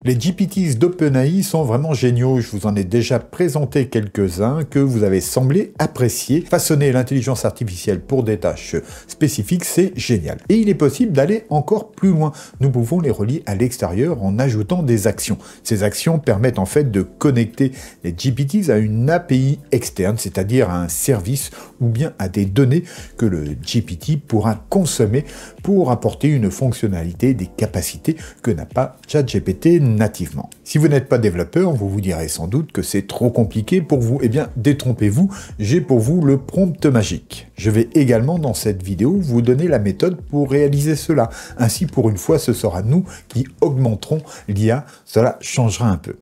Les GPTs d'OpenAI sont vraiment géniaux, je vous en ai déjà présenté quelques-uns que vous avez semblé apprécier. Façonner l'intelligence artificielle pour des tâches spécifiques, c'est génial. Et il est possible d'aller encore plus loin. Nous pouvons les relier à l'extérieur en ajoutant des actions. Ces actions permettent en fait de connecter les GPTs à une API externe, c'est-à-dire à un service ou bien à des données que le GPT pourra consommer pour apporter une fonctionnalité, des capacités que n'a pas ChatGPT nativement. Si vous n'êtes pas développeur, vous vous direz sans doute que c'est trop compliqué pour vous. Eh bien, détrompez-vous, j'ai pour vous le prompt magique. Je vais également dans cette vidéo vous donner la méthode pour réaliser cela. Ainsi, pour une fois, ce sera nous qui augmenterons l'IA. Cela changera un peu.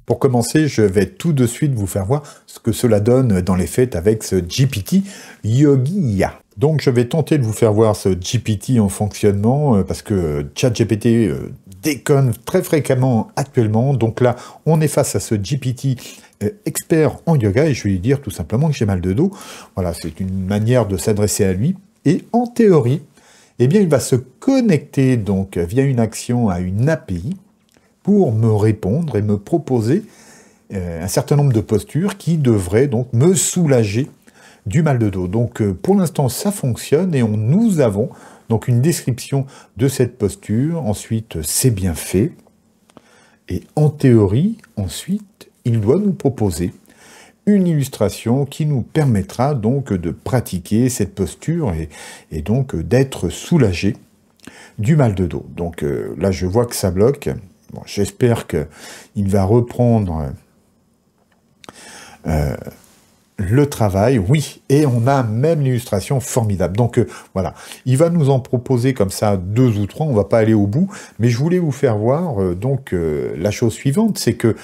Pour commencer, je vais tout de suite vous faire voir ce que cela donne dans les faits avec ce GPT Yogi IA. Donc je vais tenter de vous faire voir ce GPT en fonctionnement parce que ChatGPT déconne très fréquemment actuellement. Donc là, on est face à ce GPT expert en yoga et je vais lui dire tout simplement que j'ai mal de dos. Voilà, c'est une manière de s'adresser à lui. Et en théorie, eh bien, il va se connecter donc via une action à une API pour me répondre et me proposer un certain nombre de postures qui devraient donc me soulager du mal de dos. Donc pour l'instant ça fonctionne et nous avons donc une description de cette posture, ensuite c'est bien fait, et en théorie ensuite il doit nous proposer une illustration qui nous permettra donc de pratiquer cette posture et donc d'être soulagé du mal de dos. Donc là je vois que ça bloque. Bon, j'espère qu'il va reprendre le travail. Oui, et on a même l'illustration formidable. Donc voilà, il va nous en proposer comme ça 2 ou 3, on va pas aller au bout, mais je voulais vous faire voir la chose suivante, c'est que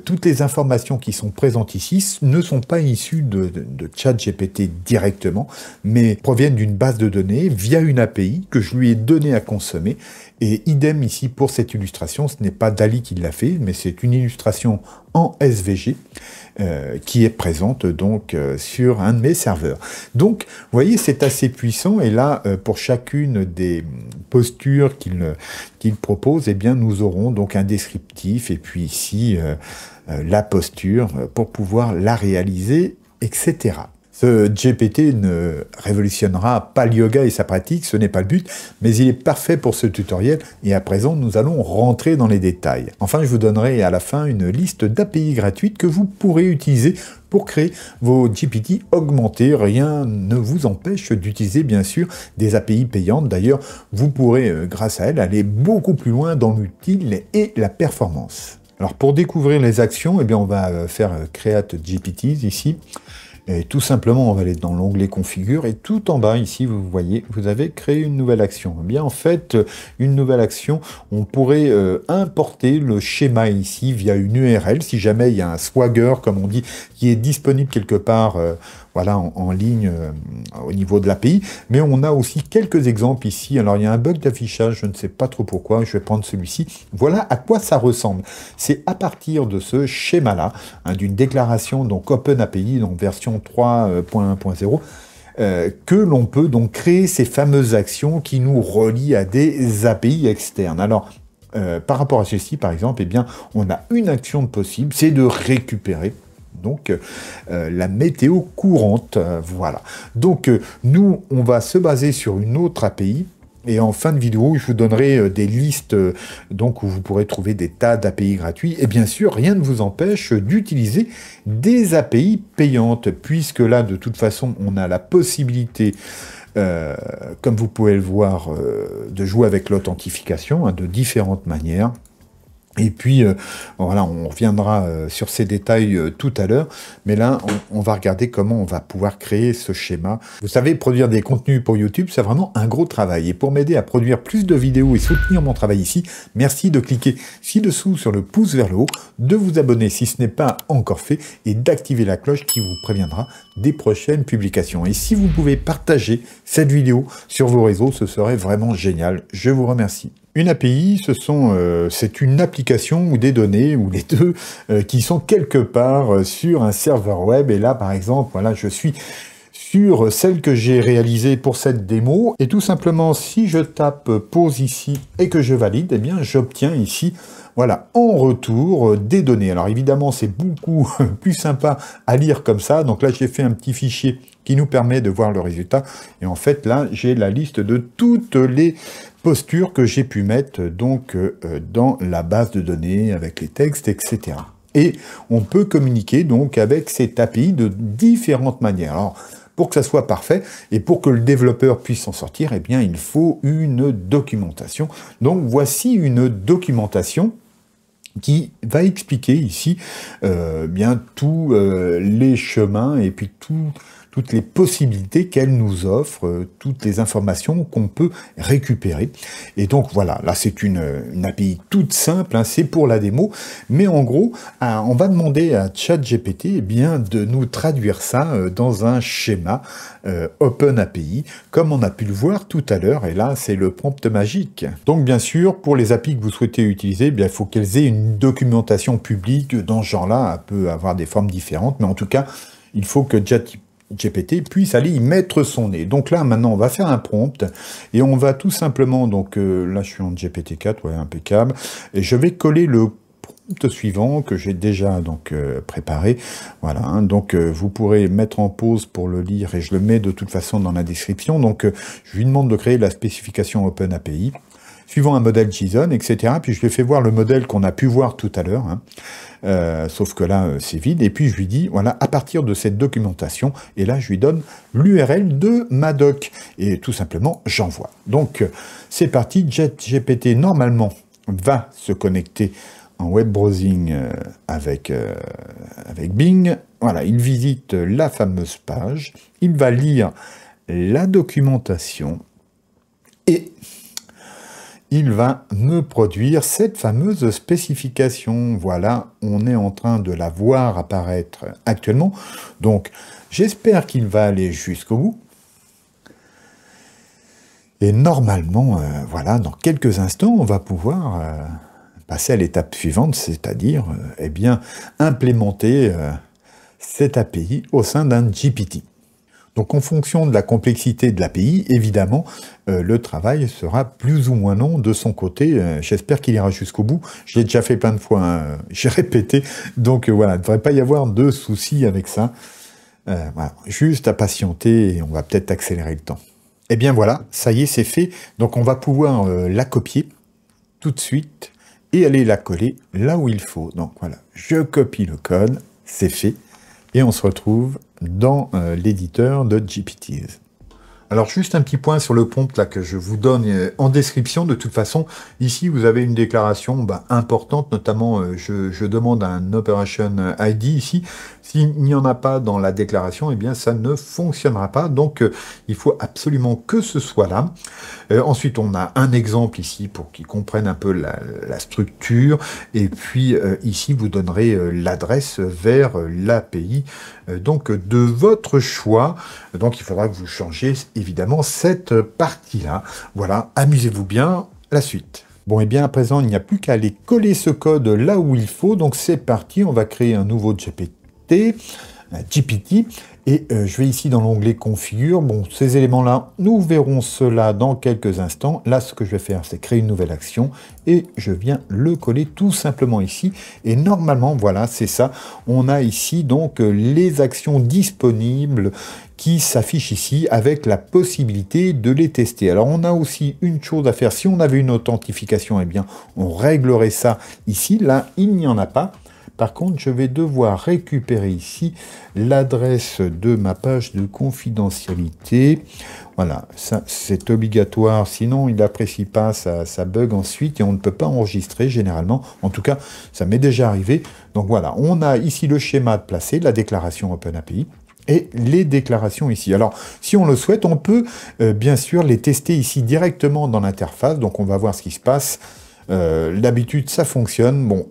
toutes les informations qui sont présentes ici ne sont pas issues de ChatGPT directement, mais proviennent d'une base de données via une API que je lui ai donnée à consommer. Et idem ici pour cette illustration, ce n'est pas DALL-E qui l'a fait, mais c'est une illustration en SVG qui est présente donc sur un de mes serveurs. Donc, vous voyez, c'est assez puissant. Et là, pour chacune des postures qu'il propose, eh bien, nous aurons donc un descriptif et puis ici la posture pour pouvoir la réaliser, etc. Ce GPT ne révolutionnera pas le yoga et sa pratique, ce n'est pas le but, mais il est parfait pour ce tutoriel et à présent nous allons rentrer dans les détails. Enfin, je vous donnerai à la fin une liste d'API gratuites que vous pourrez utiliser pour créer vos GPT augmentés. Rien ne vous empêche d'utiliser bien sûr des API payantes. D'ailleurs, vous pourrez grâce à elles aller beaucoup plus loin dans l'utile et la performance. Alors pour découvrir les actions, eh bien on va faire Create GPTs ici. Et tout simplement, on va aller dans l'onglet Configure, et tout en bas, ici, vous voyez, vous avez créé une nouvelle action. Eh bien, en fait, une nouvelle action, on pourrait importer le schéma ici via une URL, si jamais il y a un Swagger, comme on dit, qui est disponible quelque part voilà, en ligne au niveau de l'API. Mais on a aussi quelques exemples ici. Alors, il y a un bug d'affichage, je ne sais pas trop pourquoi, je vais prendre celui-ci. Voilà à quoi ça ressemble. C'est à partir de ce schéma-là, hein, d'une déclaration, donc OpenAPI, donc version 3.1.0, que l'on peut donc créer ces fameuses actions qui nous relient à des API externes. Alors, par rapport à ceci, par exemple, eh bien, on a une action possible, c'est de récupérer donc la météo courante, voilà. Donc nous, on va se baser sur une autre API. Et en fin de vidéo, je vous donnerai des listes donc où vous pourrez trouver des tas d'API gratuits. Et bien sûr, rien ne vous empêche d'utiliser des API payantes, puisque là, de toute façon, on a la possibilité, comme vous pouvez le voir, de jouer avec l'authentification hein, de différentes manières. Et puis, voilà, on reviendra sur ces détails tout à l'heure, mais là, on va regarder comment on va pouvoir créer ce schéma. Vous savez, produire des contenus pour YouTube, c'est vraiment un gros travail. Et pour m'aider à produire plus de vidéos et soutenir mon travail ici, merci de cliquer ci-dessous sur le pouce vers le haut, de vous abonner si ce n'est pas encore fait, et d'activer la cloche qui vous préviendra des prochaines publications. Et si vous pouvez partager cette vidéo sur vos réseaux, ce serait vraiment génial. Je vous remercie. Une API, c'est une application ou des données, ou les deux, qui sont quelque part sur un serveur web. Et là, par exemple, voilà, je suis sur celle que j'ai réalisée pour cette démo. Et tout simplement, si je tape pause ici et que je valide, eh bien, j'obtiens ici, voilà, en retour des données. Alors évidemment, c'est beaucoup plus sympa à lire comme ça. Donc là, j'ai fait un petit fichier qui nous permet de voir le résultat. Et en fait, là, j'ai la liste de toutes les postures que j'ai pu mettre donc dans la base de données avec les textes, etc. Et on peut communiquer donc avec cette API de différentes manières. Alors, pour que ça soit parfait et pour que le développeur puisse s'en sortir, eh bien, il faut une documentation. Donc, voici une documentation qui va expliquer ici bien tous les chemins et puis toutes les possibilités qu'elle nous offre, toutes les informations qu'on peut récupérer. Et donc voilà, là c'est une API toute simple, hein, c'est pour la démo, mais en gros, on va demander à ChatGPT eh bien, de nous traduire ça dans un schéma OpenAPI, comme on a pu le voir tout à l'heure, et là c'est le prompt magique. Donc bien sûr, pour les API que vous souhaitez utiliser, eh bien, il faut qu'elles aient une documentation publique dans ce genre-là, elle peut avoir des formes différentes, mais en tout cas, il faut que GPT puisse aller y mettre son nez. Donc là, maintenant, on va faire un prompt et on va tout simplement, donc là, je suis en GPT-4, ouais, impeccable, et je vais coller le prompt suivant que j'ai déjà donc préparé. Voilà, hein, donc vous pourrez mettre en pause pour le lire et je le mets de toute façon dans la description. Donc je lui demande de créer la spécification OpenAPI suivant un modèle JSON, etc. Puis je lui fais voir le modèle qu'on a pu voir tout à l'heure, hein. Sauf que là, c'est vide. Et puis je lui dis, voilà, à partir de cette documentation, et là, je lui donne l'URL de ma doc. Et tout simplement, j'envoie. Donc, c'est parti. ChatGPT, normalement, va se connecter en web browsing avec Bing. Voilà, il visite la fameuse page. Il va lire la documentation. Et il va me produire cette fameuse spécification. Voilà, on est en train de la voir apparaître actuellement. Donc, j'espère qu'il va aller jusqu'au bout. Et normalement, voilà, dans quelques instants, on va pouvoir passer à l'étape suivante, c'est-à-dire, eh bien, implémenter cette API au sein d'un GPT. Donc en fonction de la complexité de l'API, évidemment, le travail sera plus ou moins long de son côté. J'espère qu'il ira jusqu'au bout. Je l'ai déjà fait plein de fois, hein. J'ai répété. Donc voilà, il ne devrait pas y avoir de soucis avec ça. Voilà. Juste à patienter et on va peut-être accélérer le temps. Et bien voilà, ça y est, c'est fait. Donc on va pouvoir la copier tout de suite et aller la coller là où il faut. Donc voilà, je copie le code, c'est fait. Et on se retrouve dans l'éditeur de GPTs. Alors juste un petit point sur le prompt là que je vous donne en description. De toute façon, ici vous avez une déclaration importante, notamment je demande un Operation ID ici. S'il n'y en a pas dans la déclaration, eh bien ça ne fonctionnera pas. Donc il faut absolument que ce soit là. Ensuite, on a un exemple ici pour qu'ils comprennent un peu la structure. Et puis ici, vous donnerez l'adresse vers l'API donc de votre choix. Donc il faudra que vous changiez évidemment cette partie-là. Voilà, amusez-vous bien, la suite. Bon, et bien à présent, il n'y a plus qu'à aller coller ce code là où il faut. Donc c'est parti, on va créer un nouveau GPT, et je vais ici dans l'onglet configure. Bon, ces éléments-là, nous verrons cela dans quelques instants. Là, ce que je vais faire, c'est créer une nouvelle action et je viens le coller tout simplement ici. Et normalement, voilà, c'est ça. On a ici donc les actions disponibles qui s'affichent ici avec la possibilité de les tester. Alors, on a aussi une chose à faire. Si on avait une authentification, eh bien, on réglerait ça ici. Là, il n'y en a pas. Par contre, je vais devoir récupérer ici l'adresse de ma page de confidentialité. Voilà, ça c'est obligatoire, sinon il n'apprécie pas, ça bug ensuite et on ne peut pas enregistrer généralement. En tout cas, ça m'est déjà arrivé. Donc voilà, on a ici le schéma de placer, la déclaration OpenAPI. Et les déclarations ici. Alors, si on le souhaite, on peut bien sûr les tester ici directement dans l'interface. Donc, on va voir ce qui se passe. D'habitude, ça fonctionne. Bon.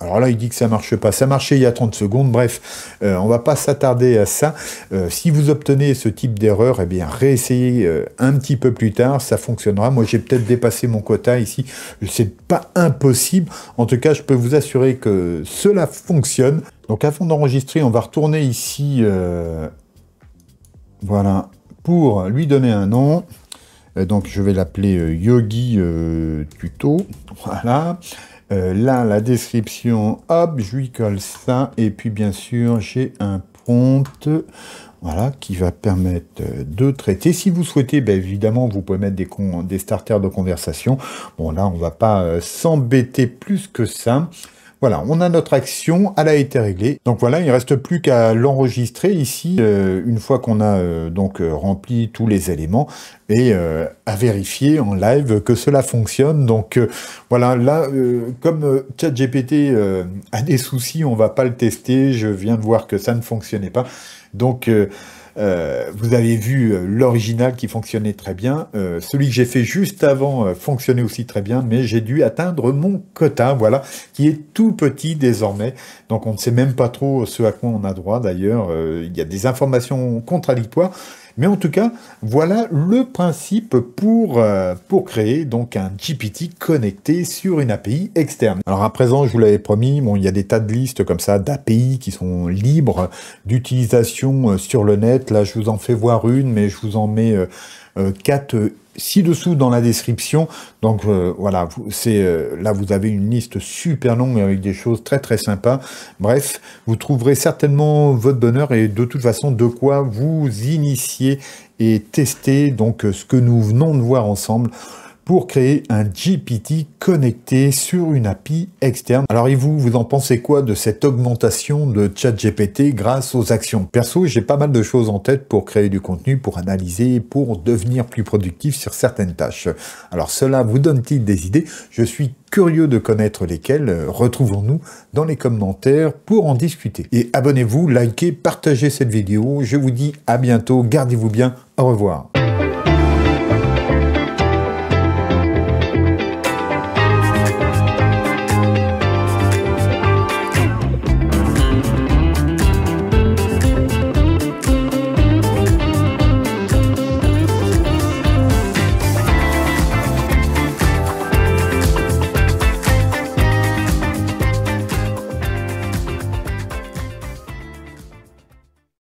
Alors là, il dit que ça marche pas. Ça marchait il y a 30 secondes. Bref, on va pas s'attarder à ça. Si vous obtenez ce type d'erreur, eh bien, réessayez un petit peu plus tard. Ça fonctionnera. Moi, j'ai peut-être dépassé mon quota ici. C'est pas impossible. En tout cas, je peux vous assurer que cela fonctionne. Donc, avant d'enregistrer, on va retourner ici Voilà, pour lui donner un nom. Donc je vais l'appeler Yogi Tuto. Voilà. Là, la description, hop, je lui colle ça. Et puis bien sûr, j'ai un prompt, voilà, qui va permettre de traiter. Si vous souhaitez, ben, évidemment, vous pouvez mettre des starters de conversation. Bon, là, on va pas s'embêter plus que ça. Voilà, on a notre action, elle a été réglée. Donc voilà, il ne reste plus qu'à l'enregistrer ici, une fois qu'on a rempli tous les éléments, et à vérifier en live que cela fonctionne. Donc voilà, là, comme ChatGPT a des soucis, on va pas le tester. Je viens de voir que ça ne fonctionnait pas. Donc vous avez vu l'original qui fonctionnait très bien. Celui que j'ai fait juste avant fonctionnait aussi très bien, mais j'ai dû atteindre mon quota, voilà, qui est tout petit désormais. Donc on ne sait même pas trop ce à quoi on a droit d'ailleurs. Il y a des informations contradictoires. Mais en tout cas, voilà le principe pour créer donc un GPT connecté sur une API externe. Alors à présent, je vous l'avais promis, bon, il y a des tas de listes comme ça d'API qui sont libres d'utilisation sur le net. Là, je vous en fais voir une, mais je vous en mets 4 ci-dessous dans la description. Donc voilà, là vous avez une liste super longue avec des choses très très sympas. Bref, vous trouverez certainement votre bonheur et de toute façon de quoi vous initier et tester donc ce que nous venons de voir ensemble pour créer un GPT connecté sur une API externe. Alors et vous en pensez quoi de cette augmentation de ChatGPT grâce aux actions? Perso, j'ai pas mal de choses en tête pour créer du contenu, pour analyser, pour devenir plus productif sur certaines tâches. Alors cela vous donne-t-il des idées? Je suis curieux de connaître lesquelles. Retrouvons-nous dans les commentaires pour en discuter. Et abonnez-vous, likez, partagez cette vidéo. Je vous dis à bientôt, gardez-vous bien, au revoir.